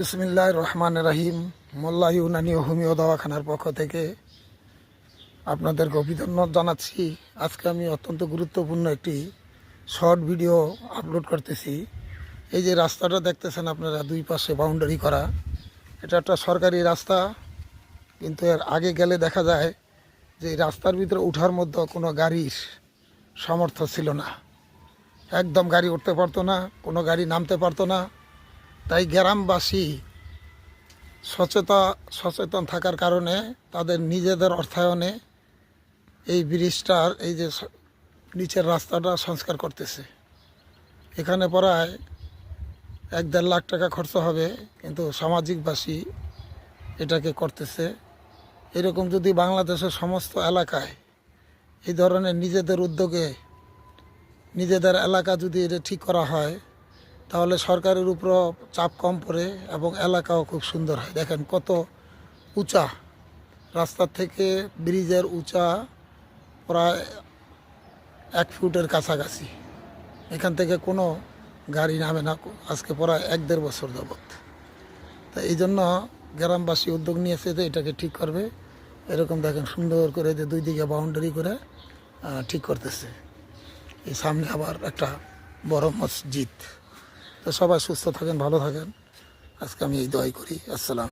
বিসমিল্লাহির রহমানির রহিম। মোল্লা ইউনানি ও হোমিও দাওয়াখানার পক্ষ থেকে আপনাদেরকে অভিনন্দন জানাচ্ছি। আজকে আমি অত্যন্ত গুরুত্বপূর্ণ একটি শর্ট ভিডিও আপলোড করতেছি। এই যে রাস্তাটা দেখতেছেন আপনারা, দুই পাশে বাউন্ডারি করা, এটা একটা সরকারি রাস্তা, কিন্তু এর আগে গেলে দেখা যায় যে এই রাস্তার ভিতরে ওঠার মধ্যে কোনো গাড়ির সামর্থ্য ছিল না, একদম গাড়ি উঠতে পারতো না, কোনো গাড়ি নামতে পারতো না। তাই গ্রামবাসী সচেতন থাকার কারণে তাদের নিজেদের অর্থায়নে এই ব্রিজটার এই যে নিচের রাস্তাটা সংস্কার করতেছে। এখানে প্রায় 1-1.5 লাখ টাকা খরচ হবে, কিন্তু সামাজিকবাসী এটাকে করতেছে। এরকম যদি বাংলাদেশের সমস্ত এলাকায় এই ধরনের নিজেদের উদ্যোগে নিজেদের এলাকা যদি এটা ঠিক করা হয়, তাহলে সরকারের উপরও চাপ কম পড়ে এবং এলাকাও খুব সুন্দর হয়। দেখেন কত উঁচা, রাস্তার থেকে ব্রিজের উঁচা প্রায় 1 ফুটের কাছাকাছি। এখান থেকে কোনো গাড়ি নামে না আজকে প্রায় 1-1.5 বছর যাবৎ। তা এই জন্য গ্রামবাসী উদ্যোগ নিয়েছে যে এটাকে ঠিক করবে। এরকম দেখেন সুন্দর করে যে 2 দিকে বাউন্ডারি করে ঠিক করতেছে। এই সামনে আবার একটা বড় মসজিদ। তো সবাই সুস্থ থাকেন, ভালো থাকেন। আজকে আমি এই দোয়াই করি। আসসালাম।